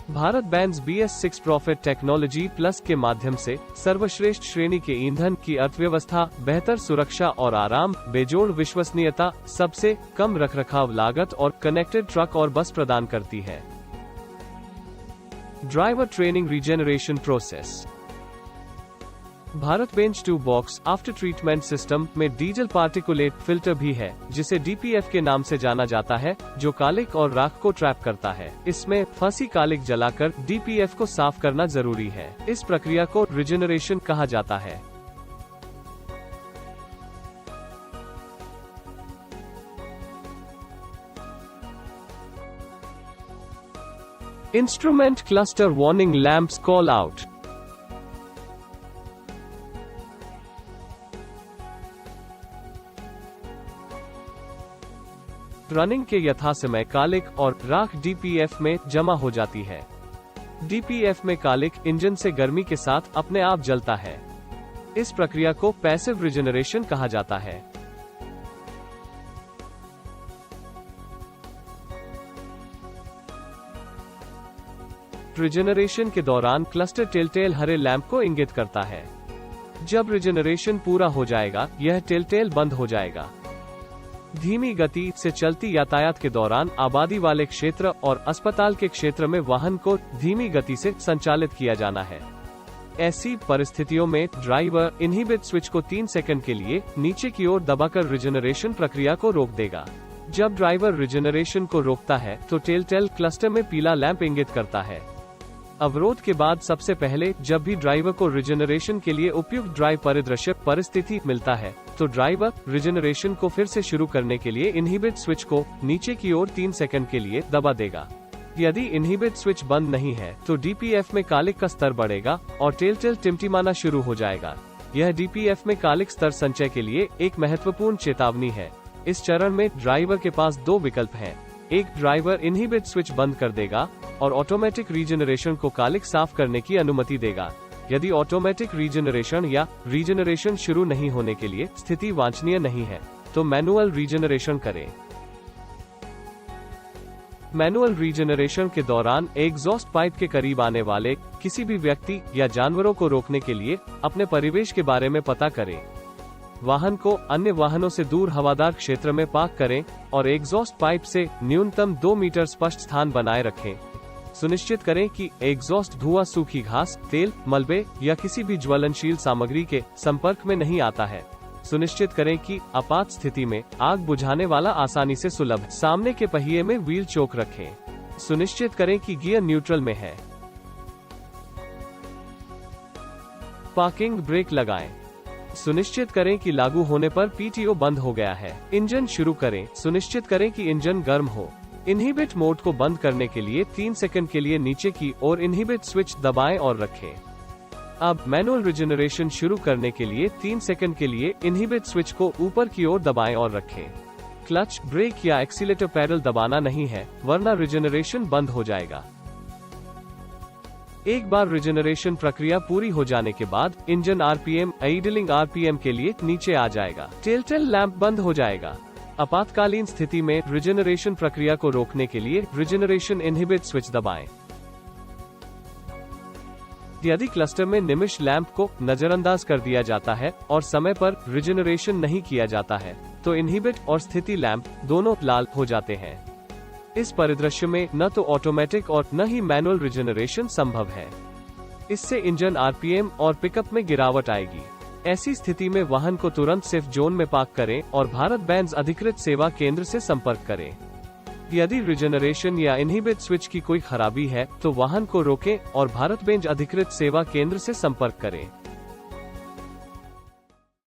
Bharat Benz BS6 profit technology plus के माध्यम से सर्वश्रेष्ठ श्रेणी के ईंधन की अर्थव्यवस्था, बेहतर सुरक्षा और आराम, बेजोड़ विश्वसनीयता, सबसे कम रखरखाव लागत और कनेक्टेड ट्रक और बस प्रदान करती है। Driver training regeneration process. Bharat Benz 2 box after treatment system में डीजल पार्टिकुलेट फिल्टर भी है, जिसे DPF के नाम से जाना जाता है, जो कालिक और राख को ट्रैप करता है। इसमें फंसी कालिक जलाकर DPF को साफ करना जरूरी है। इस प्रक्रिया को रिजेनरेशन कहा जाता है। Instrument cluster warning lamps call out. Running के यथासमय कालिक और राख DPF में जमा हो जाती है। DPF में कालिक इंजन से गर्मी के साथ अपने आप जलता है। इस प्रक्रिया को पैसिव रिजेनरेशन कहा जाता है। रिजेनरेशन के दौरान क्लस्टर टेलटेल हरे लैंप को इंगित करता है। जब रिजेनरेशन पूरा हो जाएगा, यह टेलटेल बंद हो जाएगा। धीमी गति से चलती यातायात के दौरान आबादी वाले क्षेत्र और अस्पताल के क्षेत्र में वाहन को धीमी गति से संचालित किया जाना है। ऐसी परिस्थितियों में ड्राइवर इनहिबिट स्विच को 3 सेकंड के लिए नीचे की ओर दबाकर रिजेनरेशन प्रक्रिया को रोक देगा। जब ड्राइवर रिजेनरेशन को रोकता है तो टेलटेल क्लस्टर में पीला लैंप इंगित करता है। अवरोध के बाद सबसे पहले जब भी ड्राइवर को रिजेनरेशन के लिए उपयुक्त ड्राइव परिस्थिति मिलता है, तो ड्राइवर रिजेनरेशन को फिर से शुरू करने के लिए इनहिबिट स्विच को नीचे की ओर 3 सेकंड के लिए दबा देगा। यदि इनहिबिट स्विच बंद नहीं है तो DPF में कालिक का स्तर बढ़ेगा और टेलटेल टिमटिमाना शुरू हो जाएगा। यह DPF में कालिक स्तर संचय के लिए एक महत्वपूर्ण चेतावनी है। इस चरण में ड्राइवर के पास 2 विकल्प हैं। एक, ड्राइवर इनहिबिट स्विच बंद कर देगा और ऑटोमेटिक रीजेनरेशन को कालिक साफ करने की अनुमति देगा। यदि ऑटोमेटिक रीजेनरेशन या रीजेनरेशन शुरू नहीं होने के लिए स्थिति वांछनीय नहीं है, तो मैनुअल रीजेनरेशन करें। मैनुअल रीजेनरेशन के दौरान एग्जॉस्ट पाइप के करीब आने वाले किसी भी व्यक्ति या जानवरों को रोकने के लिए अपने परिवेश के बारे में पता करें। वाहन को अन्य वाहनों से दूर हवादार क्षेत्र में पार्क करें और एग्जॉस्ट पाइप से न्यूनतम 2 मीटर स्पष्ट स्थान बनाए रखें। सुनिश्चित करें कि एग्जॉस्ट धुआं सूखी घास, तेल, मलबे या किसी भी ज्वलनशील सामग्री के संपर्क में नहीं आता है। सुनिश्चित करें कि आपात स्थिति में आग बुझाने वाला आसानी से सुलभ है। सामने के पहिए में व्हील चोक रखें। सुनिश्चित करें कि गियर न्यूट्रल में है। पार्किंग ब्रेक लगाएं। सुनिश्चित करें कि लागू होने पर PTO बंद हो गया है। इंजन शुरू करें। सुनिश्चित करें कि इंजन गर्म हो। इनहिबिट मोड को बंद करने के लिए 3 सेकंड के लिए नीचे की ओर इनहिबिट स्विच दबाएं और रखें। अब मैनुअल रिजेनरेशन शुरू करने के लिए 3 सेकंड के लिए इनहिबिट स्विच को ऊपर की ओर दबाएं और रखें। क्लच, ब्रेक या एक्सीलेटर पैडल दबाना नहीं है, वरना रिजेनरेशन बंद हो जाएगा। एक बार रिजेनरेशन प्रक्रिया पूरी हो जाने के बाद इंजन RPM आइडलिंग RPM के लिए नीचे आ जाएगा। टेलटेल लैंप बंद हो जाएगा। आपातकालीन स्थिति में रिजेनरेशन प्रक्रिया को रोकने के लिए रिजेनरेशन इनहिबिट स्विच दबाएं। यदि क्लस्टर में निमिष लैंप को नजरअंदाज कर दिया जाता है और समय पर रिजेनरेशन नहीं किया जाता है, तो इनहिबिट और स्थिति लैंप दोनों लाल हो जाते हैं। इस परिदृश्य में न तो ऑटोमेटिक और न ही मैनुअल रिजेनरेशन संभव है। इससे इंजन RPM और पिकअप में गिरावट आएगी। ऐसी स्थिति में वाहन को तुरंत सेफ जोन में पार्क करें और भारत बेंज अधिकृत सेवा केंद्र से संपर्क करें। यदि रिजेनरेशन या इनहिबिट स्विच की कोई खराबी है तो वाहन को रोकें और भारत बेंज अधिकृत सेवा केंद्र से संपर्क करें।